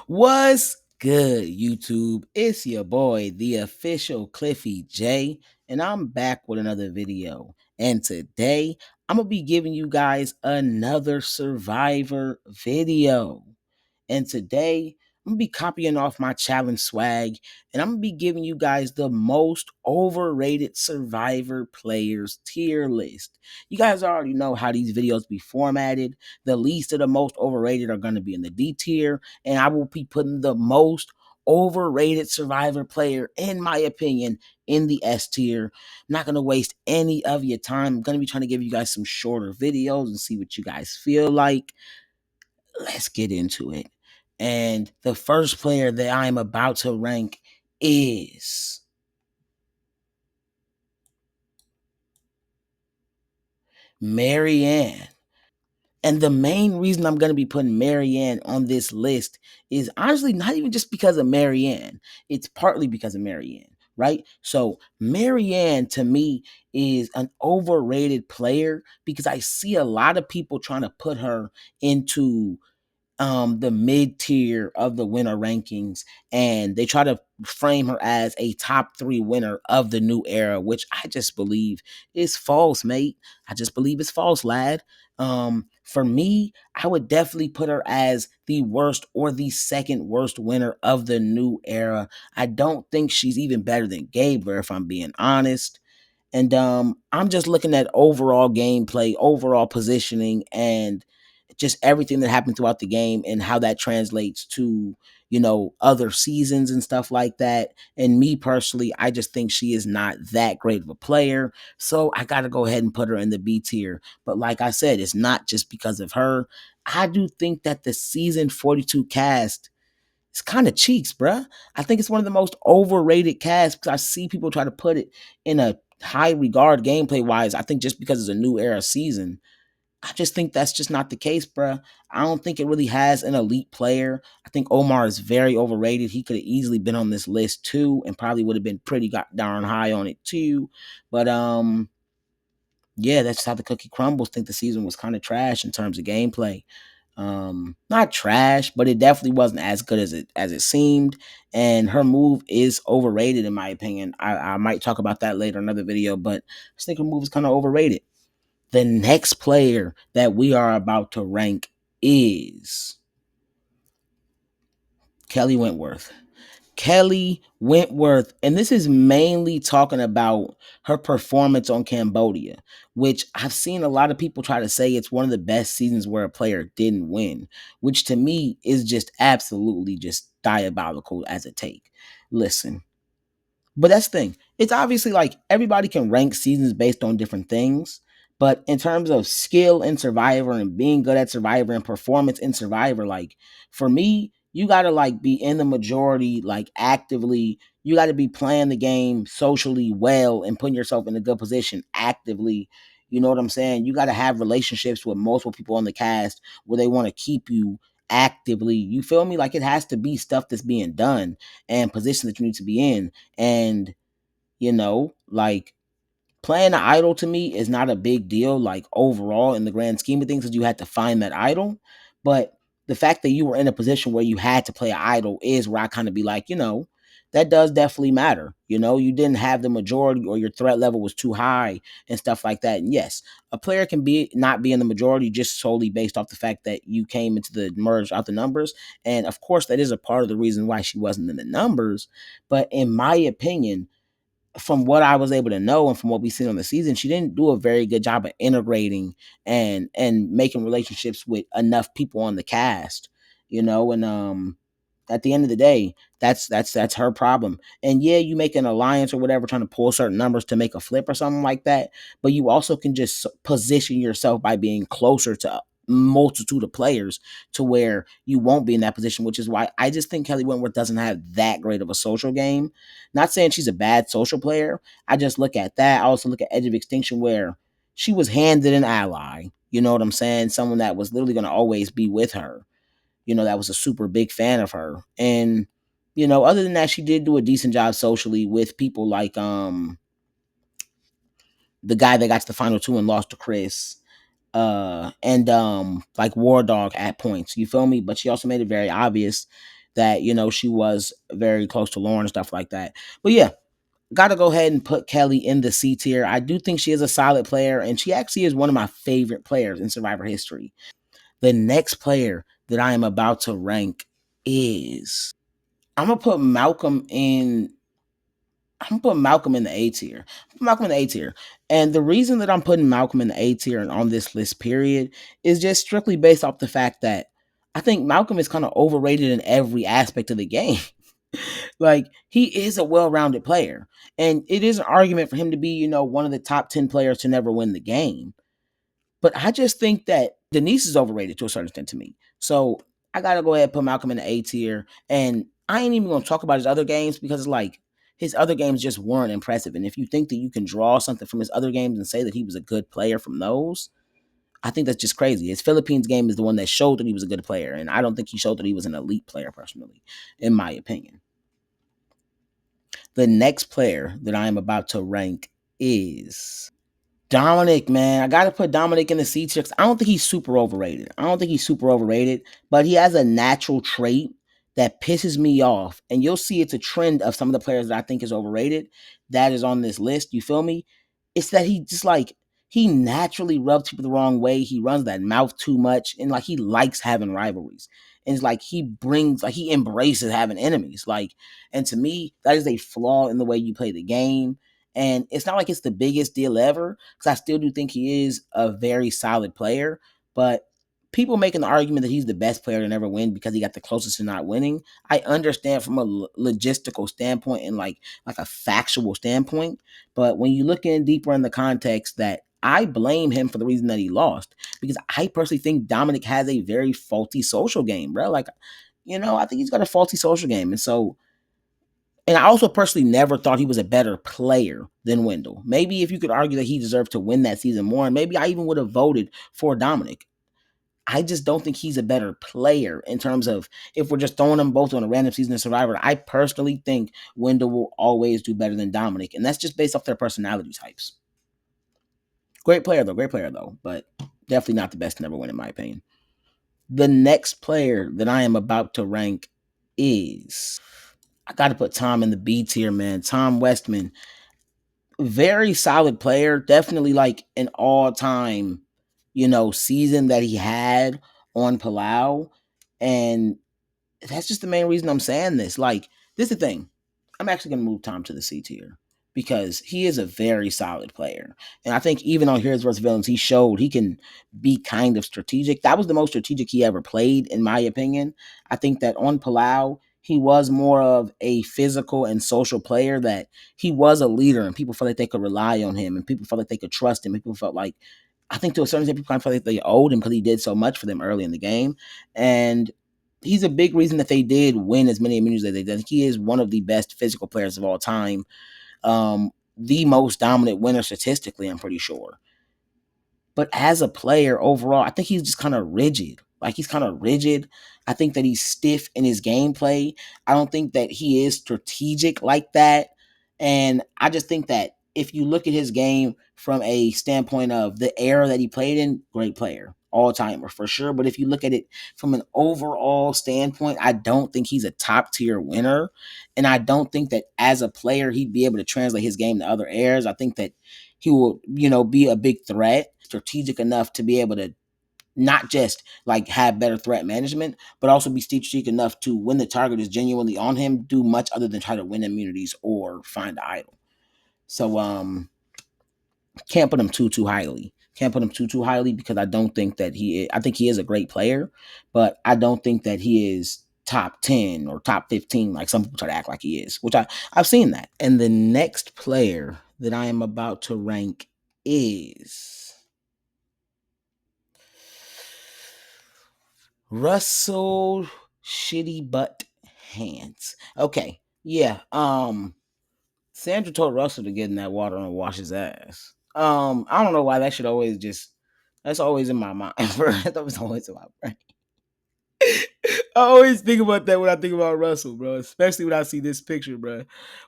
What's good, YouTube? It's your boy, the official Cliffy J, and I'm back with another video. And today, I'm gonna be giving you guys another Survivor video. And today, I'm gonna be copying off my challenge swag, and I'm gonna be giving you guys the most overrated Survivor players tier list. You guys already know how these videos be formatted. The least of the most overrated are gonna be in the D tier, and I will be putting the most overrated Survivor player, in my opinion, in the S tier. I'm not gonna waste any of your time. I'm gonna be trying to give you guys some shorter videos and see what you guys feel like. Let's get into it. And the first player that I'm about to rank is Maryanne. And the main reason I'm going to be putting Maryanne on this list is honestly not even just because of Maryanne. It's partly because of Maryanne, right? So Maryanne to me is an overrated player because I see a lot of people trying to put her into the mid tier of the winner rankings, and they try to frame her as a top 3 winner of the new era, which I just believe is false, mate. I just believe it's false, lad. For me, I would definitely put her as the worst or the second worst winner of the new era. I don't think she's even better than Gabler, if I'm being honest. And I'm just looking at overall gameplay, overall positioning, and just everything that happened throughout the game and how that translates to, other seasons and stuff like that. And me personally, I just think she is not that great of a player. So I got to go ahead and put her in the B tier. But like I said, it's not just because of her. I do think that the season 42 cast, it's kind of cheeks, bruh. I think it's one of the most overrated casts because I see people try to put it in a high regard gameplay wise. I think just because it's a new era season, I just think that's just not the case, bruh. I don't think it really has an elite player. I think Omar is very overrated. He could have easily been on this list too, and probably would have been pretty darn high on it too. But yeah, that's how the cookie crumbles. Think the season was kind of trash in terms of gameplay. Not trash, but it definitely wasn't as good as it seemed. And her move is overrated in my opinion. I might talk about that later in another video, but I just think her move is kind of overrated. The next player that we are about to rank is Kelly Wentworth. Kelly Wentworth, and this is mainly talking about her performance on Cambodia, which I've seen a lot of people try to say it's one of the best seasons where a player didn't win, which to me is just absolutely just diabolical as a take. Listen, but that's the thing. It's obviously like everybody can rank seasons based on different things. But in terms of skill in Survivor and being good at Survivor and performance in Survivor, like for me, you gotta like be in the majority, like actively. You gotta be playing the game socially well and putting yourself in a good position actively. You know what I'm saying? You gotta have relationships with multiple people on the cast where they want to keep you actively. You feel me? Like it has to be stuff that's being done and positions that you need to be in. And, like playing an idol to me is not a big deal, like overall in the grand scheme of things, because you had to find that idol. But the fact that you were in a position where you had to play an idol is where I kind of be like, that does definitely matter. You didn't have the majority or your threat level was too high and stuff like that. And yes, a player can be not be in the majority just solely based off the fact that you came into the merge out the numbers. And of course, that is a part of the reason why she wasn't in the numbers. But in my opinion, from what I was able to know and from what we've seen on the season, she didn't do a very good job of integrating and making relationships with enough people on the cast, and at the end of the day, that's her problem. And yeah, you make an alliance or whatever, trying to pull certain numbers to make a flip or something like that, but you also can just position yourself by being closer to a multitude of players to where you won't be in that position, which is why I just think Kelly Wentworth doesn't have that great of a social game. Not saying she's a bad social player. I just look at that. I also look at Edge of Extinction where she was handed an ally. You know what I'm saying? Someone that was literally going to always be with her. That was a super big fan of her. And, other than that, she did do a decent job socially with people like the guy that got to the final 2 and lost to Chris. And like War Dog at points. You feel me? But she also made it very obvious that, she was very close to Lauren and stuff like that. But yeah, got to go ahead and put Kelly in the C tier. I do think she is a solid player, and she actually is one of my favorite players in Survivor history. The next player that I am about to rank is I'm gonna put Malcolm in. I'm gonna put Malcolm in the A tier. Malcolm in the A tier. And the reason that I'm putting Malcolm in the A tier and on this list, period, is just strictly based off the fact that I think Malcolm is kind of overrated in every aspect of the game. Like, he is a well-rounded player. And it is an argument for him to be, one of the top 10 players to never win the game. But I just think that Denise is overrated to a certain extent to me. So I gotta go ahead and put Malcolm in the A tier. And I ain't even gonna talk about his other games because like his other games just weren't impressive. And if you think that you can draw something from his other games and say that he was a good player from those, I think that's just crazy. His Philippines game is the one that showed that he was a good player. And I don't think he showed that he was an elite player personally, in my opinion. The next player that I am about to rank is Dominic, man. I got to put Dominic in the C tier. I don't think he's super overrated. But he has a natural trait that pisses me off. And you'll see it's a trend of some of the players that I think is overrated that is on this list. You feel me? It's that he just like, he naturally rubs people the wrong way. He runs that mouth too much. And like, he likes having rivalries. And it's like, he embraces having enemies. Like, and to me, that is a flaw in the way you play the game. And it's not like it's the biggest deal ever, because I still do think he is a very solid player. But people making the argument that he's the best player to never win because he got the closest to not winning, I understand from a logistical standpoint and like a factual standpoint. But when you look in deeper in the context, that I blame him for the reason that he lost, because I personally think Dominic has a very faulty social game, bro. Like, I think he's got a faulty social game. And I also personally never thought he was a better player than Wendell. Maybe if you could argue that he deserved to win that season more, and maybe I even would have voted for Dominic. I just don't think he's a better player in terms of if we're just throwing them both on a random season of Survivor. I personally think Wendell will always do better than Dominic, and that's just based off their personality types. Great player though, but definitely not the best to never win in my opinion. The next player that I am about to rank is, I got to put Tom in the B tier, man. Tom Westman, very solid player, definitely like an all-time, season that he had on Palau. And that's just the main reason I'm saying this. Like, this is the thing. I'm actually going to move Tom to the C tier because he is a very solid player. And I think even on Heroes vs. Villains, he showed he can be kind of strategic. That was the most strategic he ever played, in my opinion. I think that on Palau, he was more of a physical and social player, that he was a leader and people felt like they could rely on him and people felt like they could trust him. And people felt like, I think to a certain extent, people kind of felt like they owed him because he did so much for them early in the game. And he's a big reason that they did win as many immunities as they did. He is one of the best physical players of all time. The most dominant winner statistically, I'm pretty sure. But as a player overall, I think he's just kind of rigid. Like, he's kind of rigid. I think that he's stiff in his gameplay. I don't think that he is strategic like that. And I just think that if you look at his game from a standpoint of the era that he played in, great player, all timer for sure. But if you look at it from an overall standpoint, I don't think he's a top tier winner. And I don't think that as a player, he'd be able to translate his game to other eras. I think that he will, be a big threat, strategic enough to be able to not just like have better threat management, but also be strategic enough to, when the target is genuinely on him, do much other than try to win immunities or find an idol. So can't put him too highly. Can't put him too highly because I don't think that I think he is a great player, but I don't think that he is top 10 or top 15 like some people try to act like he is, which I've seen that. And the next player that I am about to rank is Russell Shitty Butt Hantz. Okay. Yeah. Sandra told Russell to get in that water and wash his ass. I don't know why that should always that's always in my mind. That was always in my brain. I always think about that when I think about Russell, bro. Especially when I see this picture, bro.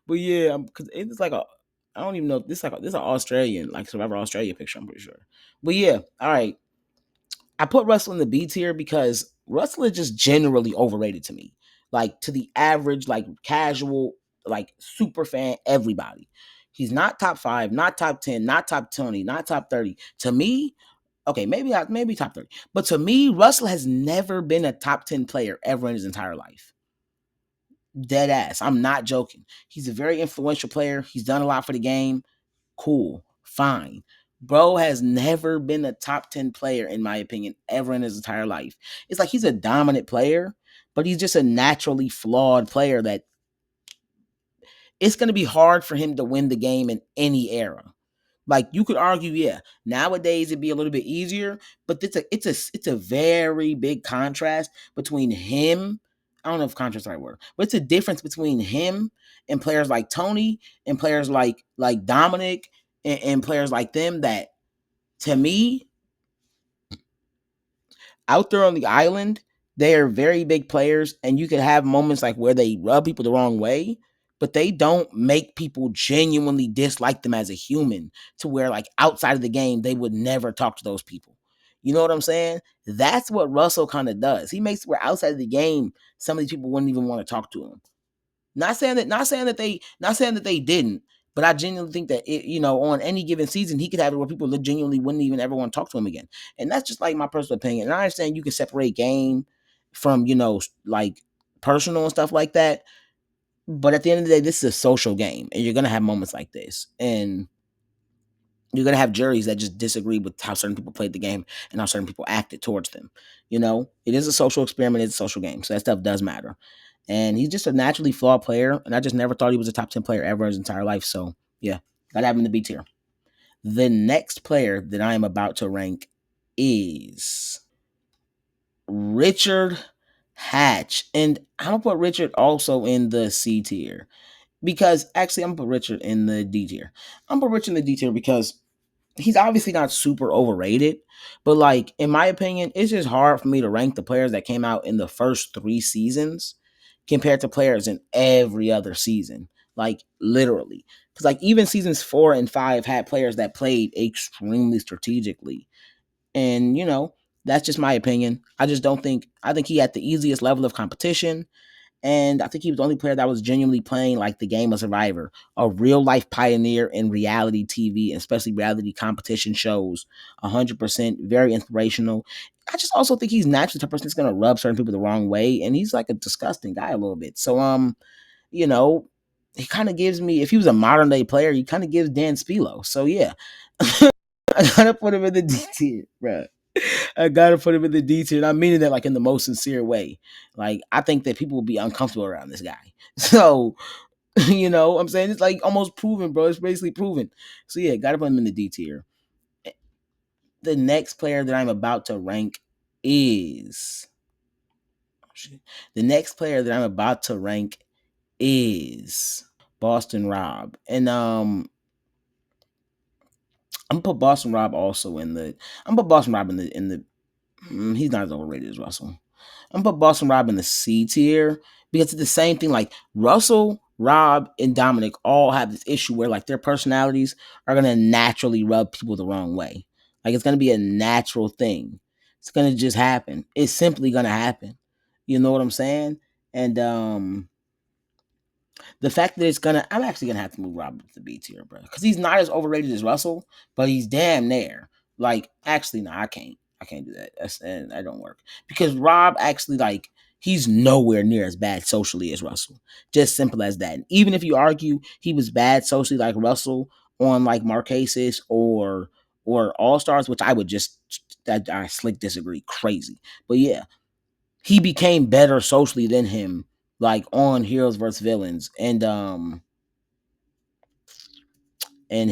But yeah, because it's like I don't even know. This is an Australian, like Survivor Australia picture. I'm pretty sure. But yeah, all right. I put Russell in the B tier because Russell is just generally overrated to me. like to the average, like casual, like super fan, everybody. He's not top 5, not top 10, not top 20, not top 30. To me, okay, maybe top 30. But to me, Russell has never been a top 10 player ever in his entire life. Dead ass. I'm not joking. He's a very influential player. He's done a lot for the game. Cool. Fine. Bro has never been a top 10 player, in my opinion, ever in his entire life. It's like he's a dominant player, but he's just a naturally flawed player that it's going to be hard for him to win the game in any era. Like you could argue, yeah, nowadays it'd be a little bit easier, but it's a very big contrast between him. I don't know if contrast is the right word, but it's a difference between him and players like Tony and players like Dominic and players like them that to me out there on the island, they are very big players, and you can have moments like where they rub people the wrong way, but they don't make people genuinely dislike them as a human to where like outside of the game they would never talk to those people. You know what I'm saying? That's what Russell kind of does. He makes where outside of the game some of these people wouldn't even want to talk to him. Not saying that they didn't, but I genuinely think that on any given season he could have it where people genuinely wouldn't even ever want to talk to him again. And that's just like my personal opinion. And I understand you can separate game from like personal and stuff like that. But at the end of the day, this is a social game, and you're gonna have moments like this, and you're gonna have juries that just disagree with how certain people played the game and how certain people acted towards them. It is a social experiment, it's a social game, so that stuff does matter. And he's just a naturally flawed player, and I just never thought he was a top 10 player ever in his entire life. So yeah, gotta have him in the B tier. The next player that I am about to rank is Richard Hatch, and I'm gonna put Richard also in the C tier because actually I'm gonna put Richard in the D tier. I'm gonna put Richard in the D tier because he's obviously not super overrated, but like in my opinion, it's just hard for me to rank the players that came out in the first 3 seasons compared to players in every other season. Like literally. Because like even seasons 4 and 5 had players that played extremely strategically. And that's just my opinion. I think he had the easiest level of competition. And I think he was the only player that was genuinely playing like the game of Survivor, a real life pioneer in reality TV, and especially reality competition shows. 100%, very inspirational. I just also think he's naturally the person that's gonna rub certain people the wrong way, and he's like a disgusting guy a little bit. So you know, he kind of gives me, if he was a modern day player, he kind of gives Dan Spilo. So yeah, I gotta put him in the D tier, bro. I gotta put him in the D tier. And I'm meaning that like in the most sincere way. Like I think that people will be uncomfortable around this guy. So I'm saying it's like almost proven, bro. It's basically proven. So yeah, gotta put him in the D tier. The next player that I'm about to rank is the next player that I'm about to rank is Boston Rob. And I'm gonna put Boston Rob also in the I'm gonna put Boston Rob in the he's not as overrated as Russell. I'm gonna put Boston Rob in the C tier because it's the same thing. Like Russell, Rob, and Dominic all have this issue where like their personalities are gonna naturally rub people the wrong way. Like it's gonna be a natural thing. It's gonna just happen. It's simply gonna happen. You know what I'm saying? And the fact that I'm actually gonna have to move Rob to B tier, bro, because he's not as overrated as Russell, but he's damn near. Like, actually, no, I can't. I can't do that. That don't work because Rob actually like he's nowhere near as bad socially as Russell. Just simple as that. And even if you argue he was bad socially like Russell on like Marquesas or All Stars, which I would just that I slick disagree, crazy. But yeah, he became better socially than him, like on Heroes vs Villains, and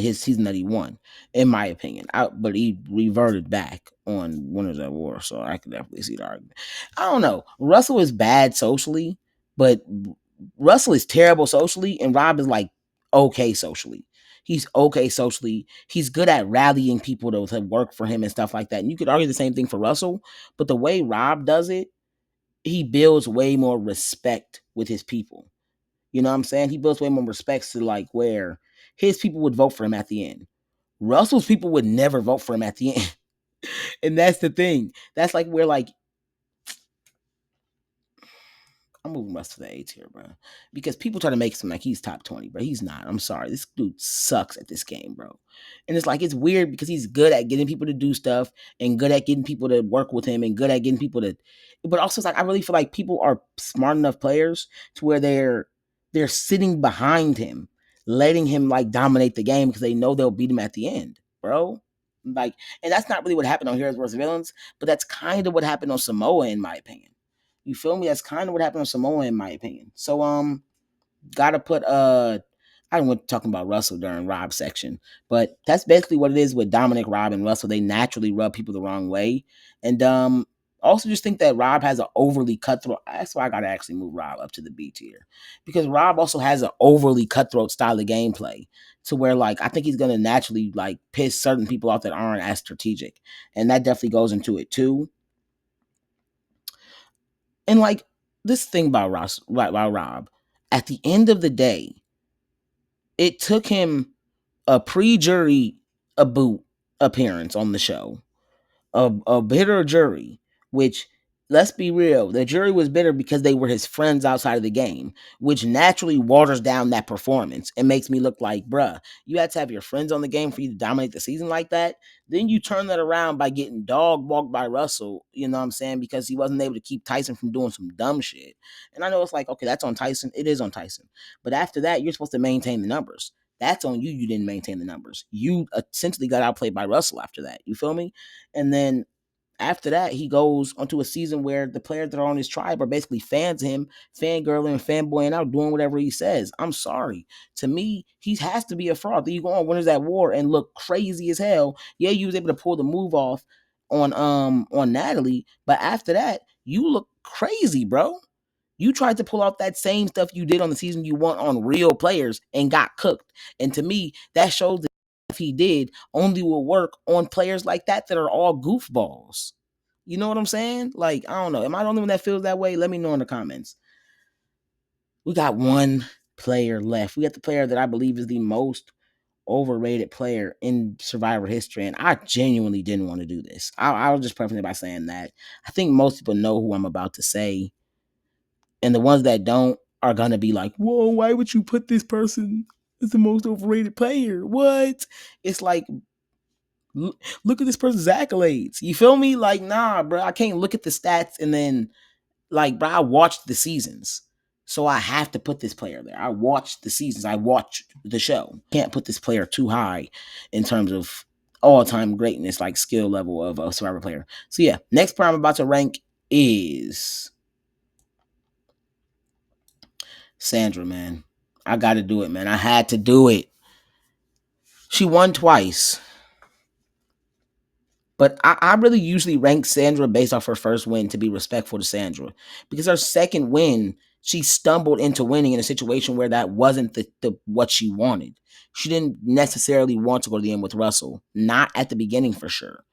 his season that he won, in my opinion. But he reverted back on Winners at War, so I could definitely see the argument. I don't know. Russell is bad socially, but Russell is terrible socially, and Rob is like okay socially. He's okay socially. He's good at rallying people to work for him and stuff like that. And you could argue the same thing for Russell, but the way Rob does it, he builds way more respect with his people. You know what I'm saying? He builds way more respect to like where his people would vote for him at the end. Russell's people would never vote for him at the end. And that's the thing. That's like where like I'm moving Russ to the A tier, bro. Because people try to make him like he's top 20, bro. He's not. I'm sorry. This dude sucks at this game, bro. And it's like it's weird because he's good at getting people to do stuff and good at getting people to work with him and good at getting people to. But also, it's like I really feel like people are smart enough players to where they're sitting behind him, letting him like dominate the game because they know they'll beat him at the end, bro. Like, and that's not really what happened on Heroes vs. Villains, but that's kind of what happened on Samoa, in my opinion. You feel me? That's kind of what happened on Samoa, in my opinion. So, gotta put I don't want talking about Russell during Rob's section, but that's basically what it is with Dominic, Rob, and Russell. They naturally rub people the wrong way, and also just think that Rob has an overly cutthroat. That's why I gotta actually move Rob up to the B tier because Rob also has an overly cutthroat style of gameplay to where like I think he's gonna naturally like piss certain people off that aren't as strategic, and that definitely goes into it too. And like this thing about Rob, at the end of the day, it took him a pre-jury a boot appearance on the show, a bitter jury, which let's be real, the jury was bitter because they were his friends outside of the game, which naturally waters down that performance and makes me look like, bruh, you had to have your friends on the game for you to dominate the season like that. Then you turn that around by getting dog walked by Russell, you know what I'm saying? Because he wasn't able to keep Tyson from doing some dumb shit. And I know it's like, okay, that's on Tyson. It is on Tyson. But after that, you're supposed to maintain the numbers. That's on you. You didn't maintain the numbers. You essentially got outplayed by Russell after that. You feel me? And then after that, he goes onto a season where the players that are on his tribe are basically fans of him, fangirling and fanboying out, doing whatever he says. I'm sorry. To me, he has to be a fraud. Then you go on Winners at War and look crazy as hell. Yeah, you was able to pull the move off on Natalie, but after that, you look crazy, bro. You tried to pull off that same stuff you did on the season you won on real players and got cooked. And to me, that shows that if he did only will work on players like that are all goofballs. You know what I'm saying? Like, I don't know. Am I the only one that feels that way? Let me know in the comments. We got one player left. We got the player that I believe is the most overrated player in Survivor history, and I genuinely didn't want to do this. I'll just preface it by saying that I think most people know who I'm about to say, and the ones that don't are gonna be like, "Whoa, why would you put this person as the most overrated player? What?" It's like, look at this person's accolades. You feel me? Like, nah, bro, I can't look at the stats and then like, bro, I watched the seasons. So I have to put this player there. I watched the seasons. I watched the show. Can't put this player too high in terms of all-time greatness, like skill level of a Survivor player. So yeah, next player I'm about to rank is Sandra, man. I got to do it, man. I had to do it. She won twice. But I really usually rank Sandra based off her first win to be respectful to Sandra. Because her second win, she stumbled into winning in a situation where that wasn't the what she wanted. She didn't necessarily want to go to the end with Russell. Not at the beginning for sure.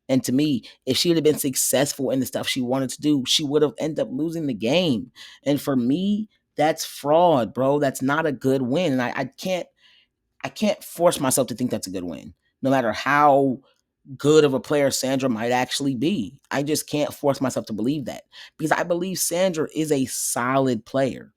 And to me, if she would have been successful in the stuff she wanted to do, she would have ended up losing the game. And for me, that's fraud, bro. That's not a good win. And I can't force myself to think that's a good win. No matter how good of a player Sandra might actually be. I just can't force myself to believe that because I believe Sandra is a solid player.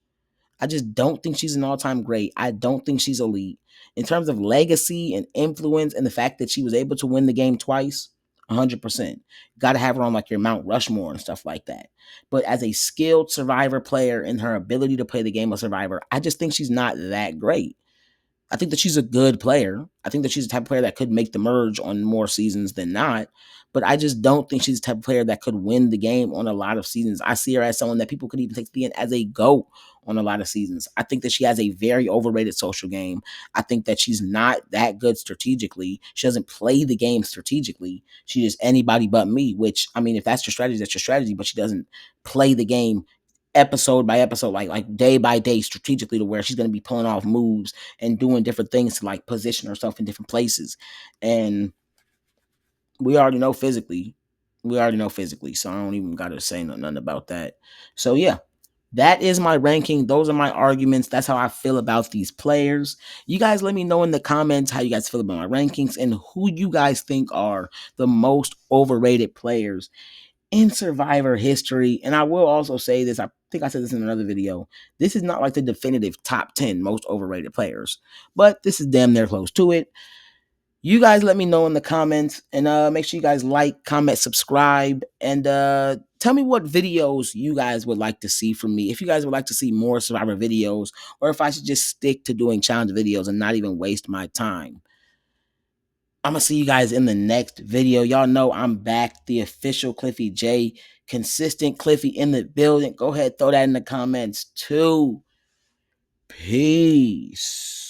I just don't think she's an all-time great. I don't think she's elite. In terms of legacy and influence and the fact that she was able to win the game twice, 100%. Got to have her on like your Mount Rushmore and stuff like that. But as a skilled Survivor player and her ability to play the game of Survivor, I just think she's not that great. I think that she's a good player. I think that she's the type of player that could make the merge on more seasons than not. But I just don't think she's the type of player that could win the game on a lot of seasons. I see her as someone that people could even take to the end as a GOAT on a lot of seasons. I think that she has a very overrated social game. I think that she's not that good strategically. She doesn't play the game strategically. She's just anybody but me, which, I mean, if that's your strategy, that's your strategy. But she doesn't play the game episode by episode, like day by day strategically to where she's going to be pulling off moves and doing different things to like position herself in different places. And we already know physically. We already know physically. So I don't even got to say nothing about that. So yeah, that is my ranking. Those are my arguments. That's how I feel about these players. You guys let me know in the comments how you guys feel about my rankings and who you guys think are the most overrated players in Survivor history. And I will also say this, I think I said this in another video, this is not like the definitive top 10 most overrated players, but this is damn near close to it. You guys let me know in the comments, and make sure you guys like, comment, subscribe, and tell me what videos you guys would like to see from me. If you guys would like to see more Survivor videos, or if I should just stick to doing challenge videos and not even waste my time. I'm going to see you guys in the next video. Y'all know I'm back, the official Cliffy J, consistent Cliffy in the building. Go ahead, throw that in the comments too. Peace.